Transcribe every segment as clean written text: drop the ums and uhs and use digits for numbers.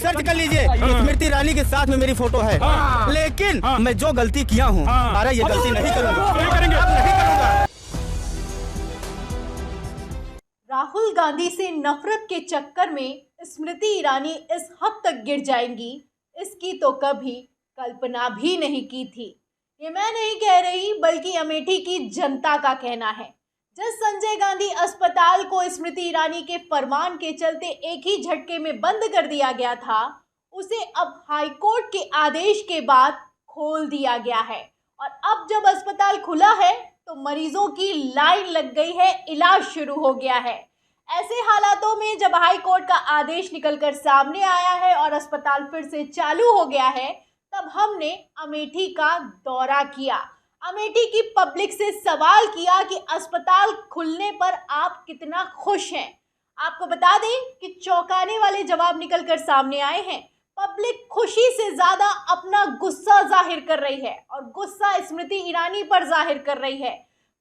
Search कर लीजिए, स्मृति ईरानी के साथ में मेरी फोटो है। लेकिन मैं जो गलती किया हूँ, हमारा ये गलती नहीं करूँगा। राहुल गांधी से नफरत के चक्कर में स्मृति ईरानी इस हद तक गिर जाएंगी, इसकी तो कभी कल्पना भी नहीं की थी। ये मैं नहीं कह रही, बल्कि अमेठी की जनता का कहना है। जिस संजय गांधी अस्पताल को स्मृति ईरानी के फरमान के चलते एक ही झटके में बंद कर दिया गया था, उसे अब हाईकोर्ट के आदेश के बाद खोल दिया गया है। और अब जब अस्पताल खुला है तो मरीजों की लाइन लग गई है, इलाज शुरू हो गया है। ऐसे हालातों में जब हाई कोर्ट का आदेश निकलकर सामने आया है और अस्पताल फिर से चालू हो गया है, तब हमने अमेठी का दौरा किया। अमेठी की पब्लिक से सवाल किया कि अस्पताल खुलने पर आप कितना खुश हैं। आपको बता दें कि चौंकाने वाले जवाब निकलकर सामने आए हैं। पब्लिक खुशी से ज़्यादा अपना गुस्सा जाहिर कर रही है और गुस्सा स्मृति ईरानी पर जाहिर कर रही है।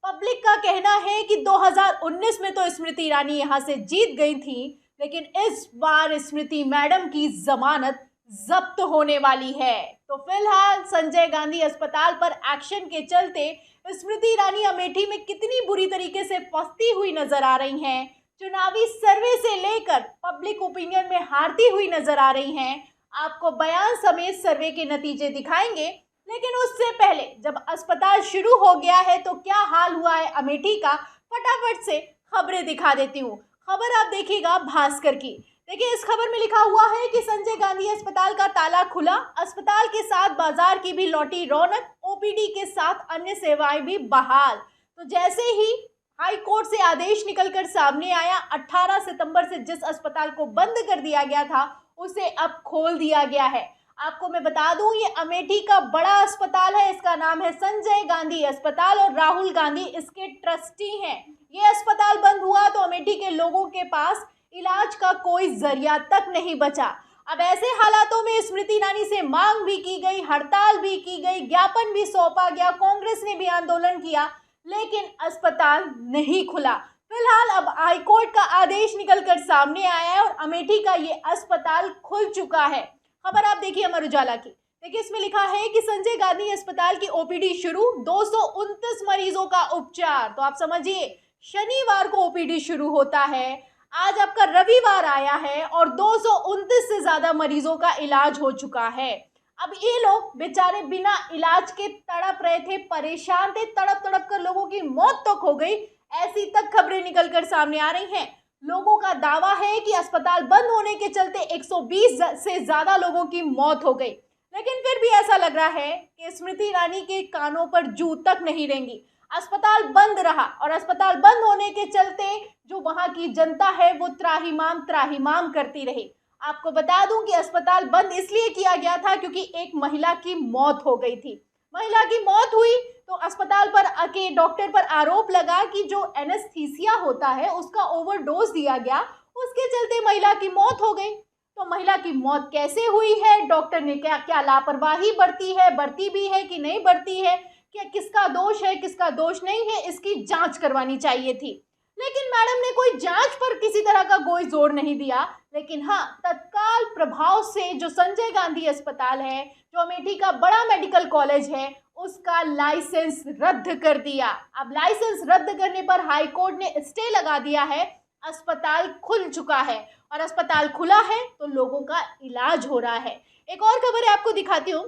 पब्लिक का कहना है कि 2019 में तो स्मृति ईरानी यहाँ से जीत गई थी, लेकिन इस बार स्मृति मैडम की जमानत जब्त होने वाली है। तो फिलहाल संजय गांधी अस्पताल पर एक्शन के चलते स्मृति ईरानी अमेठी में कितनी बुरी तरीके से फंसती हुई नजर आ रही हैं, चुनावी सर्वे से लेकर पब्लिक ओपिनियन में हारती हुई नजर आ रही हैं। आपको बयान समेत सर्वे के नतीजे दिखाएंगे, लेकिन उससे पहले जब अस्पताल शुरू हो गया है तो क्या हाल हुआ है अमेठी का, फटाफट से खबरें दिखा देती हूँ। खबर आप देखिएगा भास्कर की। देखिए, इस खबर में लिखा हुआ है कि संजय गांधी अस्पताल का ताला खुला, अस्पताल के साथ बाजार की भी लौटी रौनक, ओपीडी के साथ अन्य सेवाएं भी बहाल। तो जैसे ही हाई कोर्ट से आदेश निकलकर सामने आया, 18 सितंबर से जिस अस्पताल को बंद कर दिया गया था उसे अब खोल दिया गया है। आपको मैं बता दूं, ये अमेठी का बड़ा अस्पताल है, इसका नाम है संजय गांधी अस्पताल और राहुल गांधी इसके ट्रस्टी हैं। ये अस्पताल बंद हुआ तो अमेठी के लोगों के पास इलाज का कोई जरिया तक नहीं बचा। अब ऐसे हालातों में स्मृति ईरानी से मांग भी की गई, हड़ताल भी की गई, ज्ञापन भी सौंपा गया, कांग्रेस ने भी आंदोलन किया, लेकिन अस्पताल नहीं खुला। फिलहाल अब हाईकोर्ट का आदेश निकलकर सामने आया है और अमेठी का ये अस्पताल खुल चुका है। खबर आप देखिए अमर उजाला की। देखिए, इसमें लिखा है कि संजय गांधी अस्पताल की ओपीडी शुरू, 229 मरीजों का उपचार। तो आप समझिए, शनिवार को ओपीडी शुरू होता है, आज आपका रविवार आया है और 229 से ज्यादा मरीजों का इलाज हो चुका है। अब ये लोग बेचारे बिना इलाज के तड़प रहे थे, परेशान थे, तड़प तड़प कर लोगों की मौत तक हो गई, ऐसी तक खबरें निकलकर सामने आ रही हैं। लोगों का दावा है कि अस्पताल बंद होने के चलते 120 से ज्यादा लोगों की मौत हो गई, लेकिन फिर भी ऐसा लग रहा है कि स्मृति ईरानी के कानों पर जू तक नहीं रेंगी। अस्पताल बंद रहा और अस्पताल बंद होने के चलते जो वहां की जनता है वो त्राहिमाम त्राहिमाम करती रही। आपको बता दूं कि अस्पताल बंद इसलिए किया गया था क्योंकि एक महिला की मौत हो गई थी। महिला की मौत हुई तो अस्पताल पर आके डॉक्टर पर आरोप लगा कि जो एनेस्थीसिया होता है उसका ओवरडोज दिया गया, उसके चलते महिला की मौत हो गई। तो महिला की मौत कैसे हुई है, डॉक्टर ने क्या लापरवाही बरती भी है कि नहीं बरती है, क्या किसका दोष है किसका दोष नहीं है, इसकी जांच करवानी चाहिए थी। लेकिन मैडम ने कोई जांच पर किसी तरह का कोई जोर नहीं दिया। लेकिन हाँ, तत्काल प्रभाव से जो संजय गांधी अस्पताल है, जो अमेठी का बड़ा मेडिकल कॉलेज है, उसका लाइसेंस रद्द कर दिया। अब लाइसेंस रद्द करने पर हाई कोर्ट ने स्टे लगा दिया है। अस्पताल खुल चुका है और अस्पताल खुला है तो लोगों का इलाज हो रहा है। एक और खबर है, आपको दिखाती हूँ।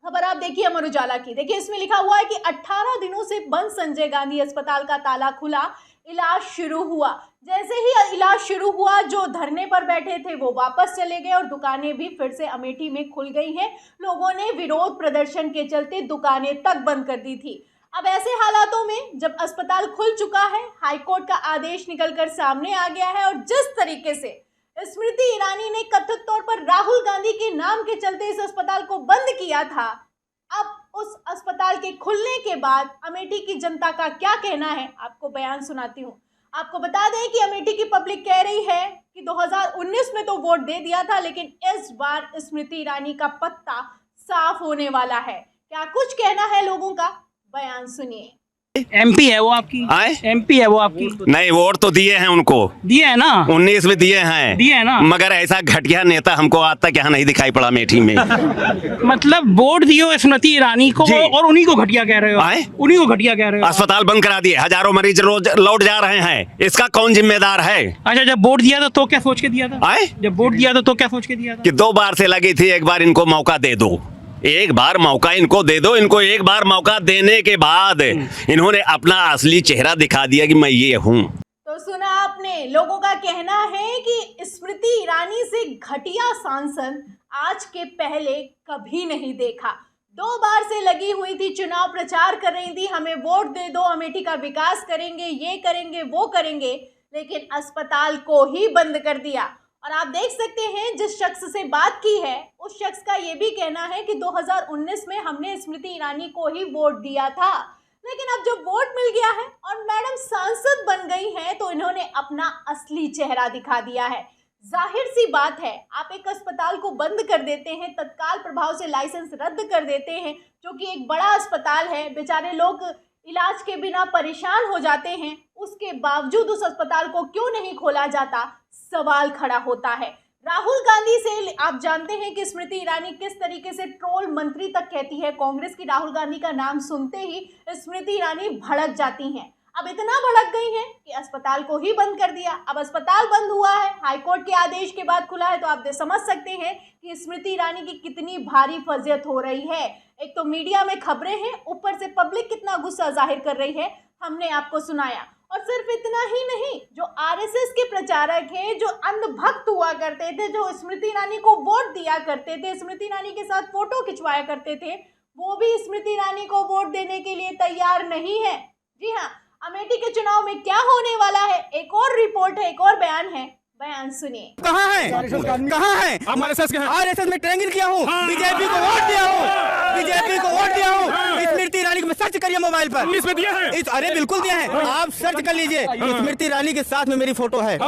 खबर आप देखिए अमर उजाला की। देखिए, इसमें लिखा हुआ है कि 18 दिनों से बंद संजय गांधी अस्पताल का ताला खुला, इलाज शुरू हुआ। जैसे ही इलाज शुरू हुआ, जो धरने पर बैठे थे वो वापस चले गए और दुकानें भी फिर से अमेठी में खुल गई हैं। लोगों ने विरोध प्रदर्शन के चलते दुकानें तक बंद कर दी थी। अब ऐसे हालातों में जब अस्पताल खुल चुका है, हाईकोर्ट का आदेश निकलकर सामने आ गया है और जिस तरीके से स्मृति ईरानी ने कथित तौर पर राहुल गांधी के नाम के चलते इस अस्पताल को बंद किया था, अब उस अस्पताल के खुलने के बाद अमेठी की जनता का क्या कहना है, आपको बयान सुनाती हूँ। आपको बता दें कि अमेठी की पब्लिक कह रही है कि 2019 में तो वोट दे दिया था, लेकिन इस बार स्मृति ईरानी का पत्ता साफ होने वाला है। क्या कुछ कहना है लोगों का, बयान सुनिए। एमपी है वो आपकी? आए? एमपी है वो आपकी? नहीं, वोट तो दिए हैं उनको, दिए है ना? 19 में दिए हैं, दिए है ना? मगर ऐसा घटिया नेता हमको आज तक यहाँ नहीं दिखाई पड़ा अमेठी में। मतलब वोट दियो स्मृति ईरानी को जी। और उन्हीं को घटिया कह रहे हो? आए? उन्हीं को घटिया कह रहे हो? अस्पताल बंद करा दिए, हजारों मरीज रोज लौट जा रहे हैं, इसका कौन जिम्मेदार है? अच्छा, जब वोट दिया था तो क्या सोच के दिया था? आए? जब वोट दिया था तो क्या सोच के दिया था? कि 2 बार से लगी थी, एक बार इनको मौका दे दो, एक बार मौका इनको दे दो। इनको एक बार मौका देने के बाद इन्होंने अपना असली चेहरा दिखा दिया कि मैं ये हूँ। तो सुना आपने, लोगों का कहना है कि स्मृति ईरानी से घटिया सांसद आज के पहले कभी नहीं देखा। 2 बार से लगी हुई थी, चुनाव प्रचार कर रही थी, हमें वोट दे दो, अमेठी का विकास करेंगे, ये करेंगे, वो करेंगे, लेकिन अस्पताल को ही बंद कर दिया। और आप देख सकते हैं जिस शख्स से बात की है, उस शख्स का ये भी कहना है कि 2019 में हमने स्मृति ईरानी को ही वोट दिया था, लेकिन अब जब वोट मिल गया है और मैडम सांसद बन गई हैं तो इन्होंने अपना असली चेहरा दिखा दिया है। जाहिर सी बात है, आप एक अस्पताल को बंद कर देते हैं, तत्काल प्रभाव से लाइसेंस रद्द कर देते हैं, जो कि एक बड़ा अस्पताल है, बेचारे लोग इलाज के बिना परेशान हो जाते हैं, उसके बावजूद उस अस्पताल को क्यों नहीं खोला जाता, सवाल खड़ा होता है। राहुल गांधी से आप जानते हैं कि स्मृति ईरानी किस तरीके से ट्रोल मंत्री तक कहती है। कांग्रेस की राहुल गांधी का नाम सुनते ही स्मृति ईरानी भड़क जाती हैं। अब इतना भड़क गई हैं कि अस्पताल को ही बंद कर दिया। अब अस्पताल बंद हुआ है, हाईकोर्ट के आदेश के बाद खुला है, तो आप समझ सकते हैं कि स्मृति ईरानी की कितनी भारी फजियत हो रही है। एक तो मीडिया में खबरें हैं, ऊपर से पब्लिक कितना गुस्सा जाहिर कर रही है, हमने आपको सुनाया। और सिर्फ इतना ही नहीं, जो आरएसएस के प्रचारक हैं, जो अंधभक्त हुआ करते थे, जो स्मृति ईरानी को वोट दिया करते थे, स्मृति ईरानी के साथ फोटो खिंचवाया करते थे, वो भी स्मृति ईरानी को वोट देने के लिए तैयार नहीं है। जी हाँ, अमेठी के चुनाव में क्या होने वाला है, एक और रिपोर्ट है, एक और बयान है, बयान सुनिए। कहाँ है? कहाँ है? आरएसएस में ट्रेनिंग किया हूँ, बीजेपी को वोट दिया हूँ, बीजेपी को वोट दिया हूँ। स्मृति ईरानी को सर्च करिए मोबाइल पर, इसमें दिया है। अरे बिल्कुल दिया है, आप सर्च कर लीजिए। स्मृति ईरानी के साथ में मेरी फोटो है,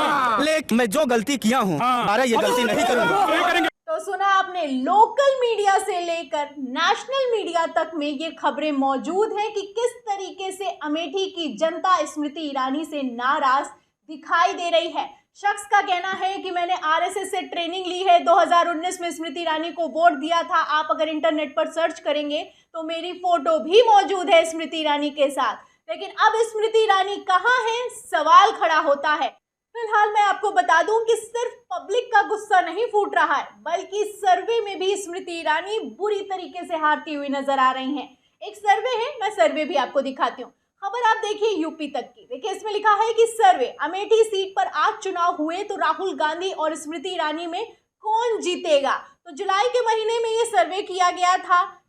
लेकिन मैं जो गलती किया हूँ, ये गलती नहीं करूँगा। तो सुना आपने, लोकल मीडिया से लेकर नेशनल मीडिया तक में ये खबरें मौजूद हैं कि किस तरीके से अमेठी की जनता स्मृति ईरानी से नाराज दिखाई दे रही है। शख्स का कहना है कि मैंने आरएसएस से ट्रेनिंग ली है, 2019 में स्मृति ईरानी को वोट दिया था। आप अगर इंटरनेट पर सर्च करेंगे तो मेरी फोटो भी मौजूद है स्मृति ईरानी के साथ। लेकिन अब स्मृति ईरानी कहाँ है, सवाल खड़ा होता है। फिलहाल मैं आपको बता दूं कि सिर्फ पब्लिक का गुस्सा नहीं फूट रहा है, बल्कि सर्वे में भी स्मृति ईरानी बुरी तरीके से हारती हुई नजर आ रही हैं। एक सर्वे है, मैं सर्वे भी आपको दिखाती हूँ। खबर आप देखिए यूपी तक की। देखिए इसमें लिखा है कि सर्वे, अमेठी सीट पर आज चुनाव हुए तो राहुल गांधी और स्मृति ईरानी में कौन जीतेगा। तो जुलाई के महीने में ये सर्वे किया गया था।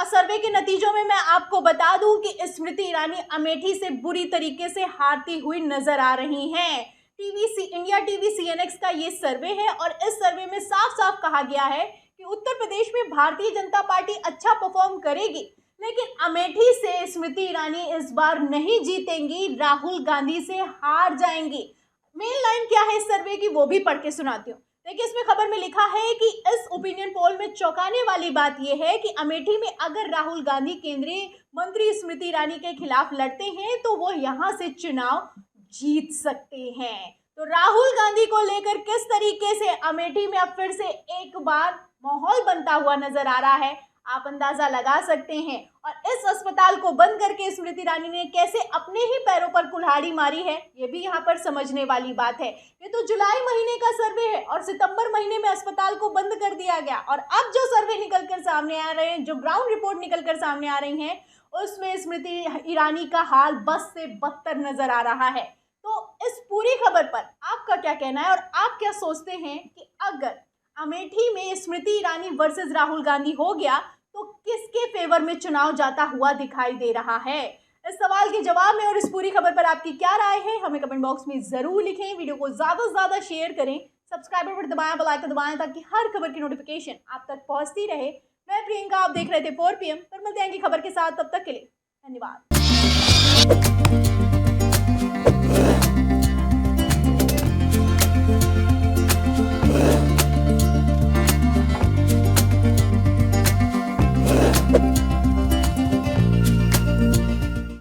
सर्वे के नतीजों में मैं आपको बता दूं कि स्मृति ईरानी अमेठी से बुरी तरीके से हारती हुई नजर आ रही हैं। इंडिया टीवी CNX का ये सर्वे है और इस सर्वे में साफ साफ कहा गया है कि उत्तर प्रदेश में भारतीय जनता पार्टी अच्छा परफॉर्म करेगी, लेकिन अमेठी से स्मृति ईरानी इस बार नहीं जीतेंगी, राहुल गांधी से हार जाएंगी। मेन लाइन क्या है इस सर्वे की, वो भी पढ़ के सुनाती हूँ। देखिए इसमें खबर में लिखा है कि इस ओपिनियन पोल में चौंकाने वाली बात यह है कि अमेठी में अगर राहुल गांधी केंद्रीय मंत्री स्मृति ईरानी के खिलाफ लड़ते हैं तो वो यहाँ से चुनाव जीत सकते हैं। तो राहुल गांधी को लेकर किस तरीके से अमेठी में अब फिर से एक बार माहौल बनता हुआ नजर आ रहा है, आप अंदाजा लगा सकते हैं। और इस अस्पताल को बंद करके स्मृति ईरानी ने कैसे अपने ही पैरों पर कुल्हाड़ी मारी है, ये भी यहाँ पर समझने वाली बात है। ये तो जुलाई महीने का सर्वे है और सितंबर महीने में अस्पताल को बंद कर दिया गया, और अब जो सर्वे निकल कर सामने आ रहे हैं, जो ग्राउंड रिपोर्ट निकल कर सामने आ रही हैं, उसमें स्मृति ईरानी का हाल बस से बदतर नजर आ रहा है। तो इस पूरी खबर पर आपका क्या कहना है और आप क्या सोचते हैं कि अगर अमेठी में स्मृति ईरानी वर्सेस राहुल गांधी हो गया तो किसके फेवर में चुनाव जाता हुआ दिखाई दे रहा है? इस सवाल के जवाब में और इस पूरी खबर पर आपकी क्या राय है, हमें कमेंट बॉक्स में जरूर लिखें। वीडियो को ज्यादा से ज्यादा शेयर करें, सब्सक्राइबर बटन दबाएं, बेल आइकन दबाएं ताकि हर खबर की नोटिफिकेशन आप तक पहुंचती रहे। मैं प्रियंका, आप देख रहे थे 4 PM। पर मिलते हैं अगली खबर के साथ, तब तक के लिए धन्यवाद।